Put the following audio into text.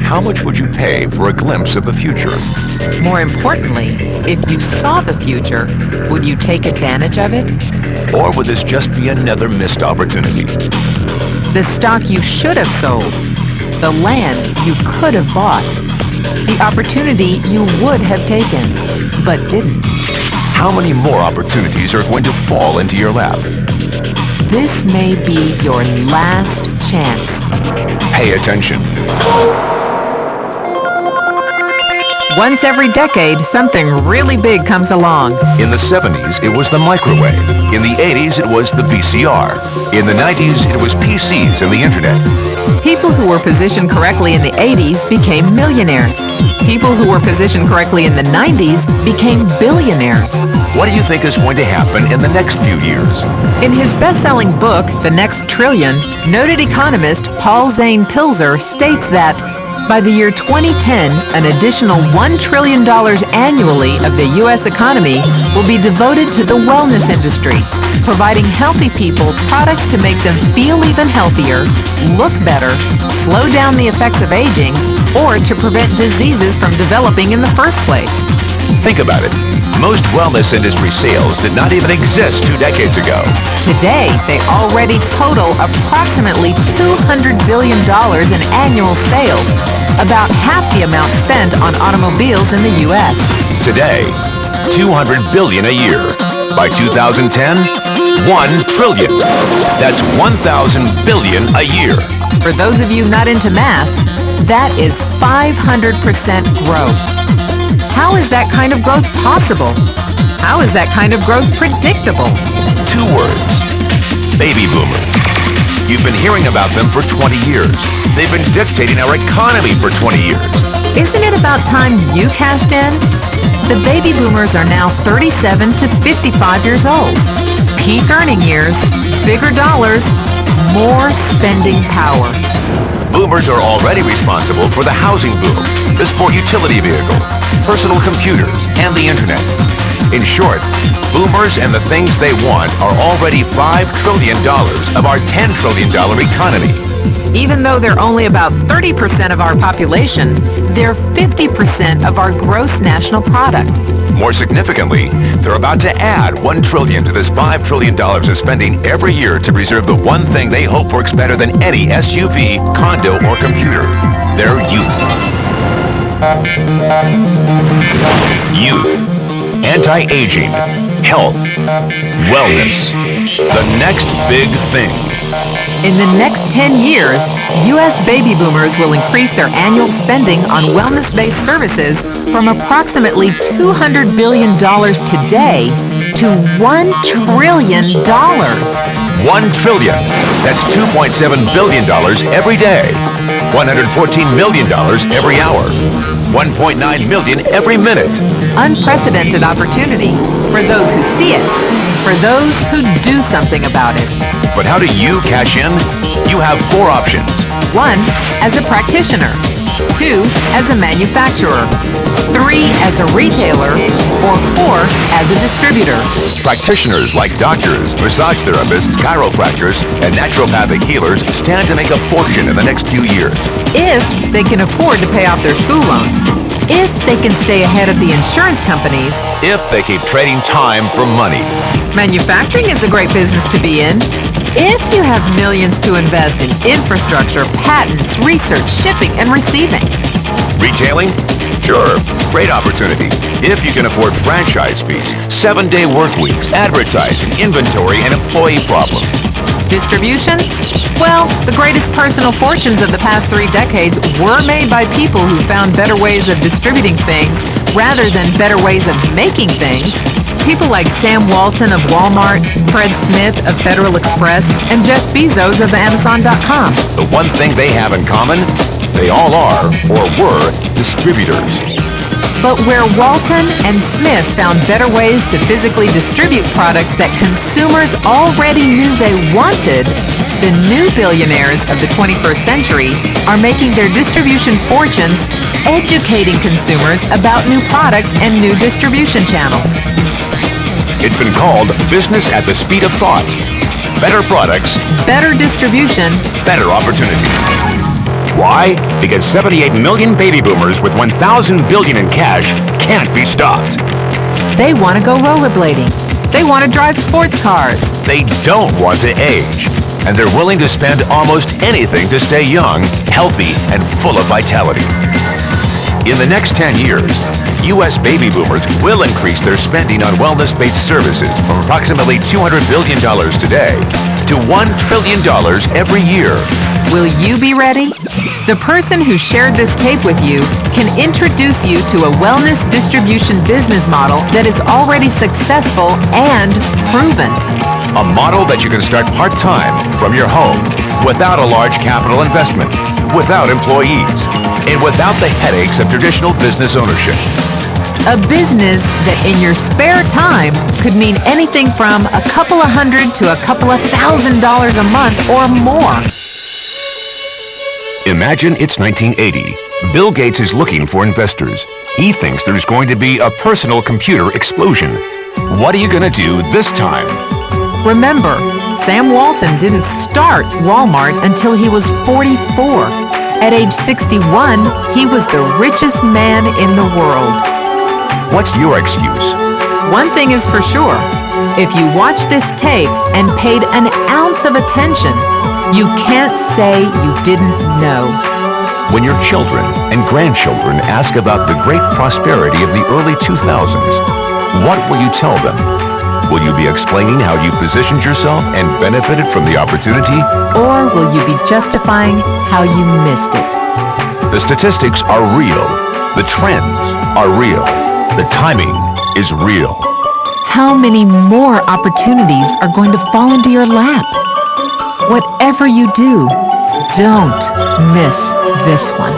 How much would you pay for a glimpse of the future? More importantly, if you saw the future, would you take advantage of it? Or would this just be another missed opportunity? The stock you should have sold, the land you could have bought, the opportunity you would have taken, but didn't. How many more opportunities are going to fall into your lap? This may be your last chance. Pay attention. Once every decade, something really big comes along. In the 70s, it was the microwave. In the 80s, it was the VCR. In the 90s, it was PCs and the internet. People who were positioned correctly in the 80s became millionaires. People who were positioned correctly in the 90s became billionaires. What do you think is going to happen in the next few years? In his best-selling book, The Next Trillion, noted economist Paul Zane Pilzer states that by the year 2010, an additional $1 trillion annually of the U.S. economy will be devoted to the wellness industry, providing healthy people products to make them feel even healthier, look better, slow down the effects of aging, or to prevent diseases from developing in the first place. Think about it. Most wellness industry sales did not even exist 2 decades ago. Today, they already total approximately $200 billion in annual sales, about half the amount spent on automobiles in the U.S. Today, $200 billion a year. By 2010, $1 trillion. That's 1,000 billion a year. For those of you not into math, that is 500% growth. How is that kind of growth possible? How is that kind of growth predictable? 2 words. Baby boomers. You've been hearing about them for 20 years. They've been dictating our economy for 20 years. Isn't it about time you cashed in? The baby boomers are now 37 to 55 years old. Peak earning years, bigger dollars, more spending power. Boomers are already responsible for the housing boom, the sport utility vehicle, personal computers, and the internet. In short, boomers and the things they want are already $5 trillion of our $10 trillion economy. Even though they're only about 30% of our population, they're 50% of our gross national product. More significantly, they're about to add $1 trillion to this $5 trillion of spending every year to preserve the one thing they hope works better than any SUV, condo, or computer: their youth. Youth. Anti-aging. Health. Wellness. The next big thing. In the next 10 years, U.S. baby boomers will increase their annual spending on wellness-based services from approximately $200 billion today to $1 trillion. $1 trillion. That's $2.7 billion every day. $114 million every hour. 1.9 million every minute. Unprecedented opportunity for those who see it, for those who do something about it. But how do you cash in? You have 4 options. 1, as a practitioner. 2, as a manufacturer. 3, as a retailer. Or 4, as a distributor. Practitioners like doctors, massage therapists, chiropractors, and naturopathic healers stand to make a fortune in the next few years. If they can afford to pay off their school loans. If they can stay ahead of the insurance companies. If they keep trading time for money. Manufacturing is a great business to be in. If you have millions to invest in infrastructure, patents, research, shipping, and receiving. Retailing? Sure, great opportunity. If you can afford franchise fees, 7-day work weeks, advertising, inventory, and employee problems. Distribution? Well, the greatest personal fortunes of the past 3 decades were made by people who found better ways of distributing things rather than better ways of making things. People like Sam Walton of Walmart, Fred Smith of Federal Express, and Jeff Bezos of Amazon.com. The one thing they have in common, they all are, or were, distributors. But where Walton and Smith found better ways to physically distribute products that consumers already knew they wanted, the new billionaires of the 21st century are making their distribution fortunes educating consumers about new products and new distribution channels. It's been called business at the speed of thought. better products, better distribution, better opportunity. Why? Because 78 million baby boomers with 1,000 billion in cash can't be stopped. they want to go rollerblading. They want to drive sports cars. They don't want to age, and they're willing to spend almost anything to stay young, healthy, and full of vitality. In the next 10 years, U.S. baby boomers will increase their spending on wellness-based services from approximately $200 billion today to $1 trillion every year. Will you be ready? The person who shared this tape with you can introduce you to a wellness distribution business model that is already successful and proven. A model that you can start part-time from your home without a large capital investment, without employees, and without the headaches of traditional business ownership. A business that in your spare time could mean anything from a couple of $100 to a couple of $1,000 a month or more. Imagine it's 1980. Bill Gates is looking for investors. He thinks there's going to be a personal computer explosion. What are you going to do this time? Remember, Sam Walton didn't start Walmart until he was 44. At age 61, he was the richest man in the world. What's your excuse? One thing is for sure. If you watch this tape and paid an ounce of attention, you can't say you didn't know. When your children and grandchildren ask about the great prosperity of the early 2000s, what will you tell them? Will you be explaining how you positioned yourself and benefited from the opportunity? Or will you be justifying how you missed it? The statistics are real. The trends are real. The timing is real. How many more opportunities are going to fall into your lap? Whatever you do, don't miss this one.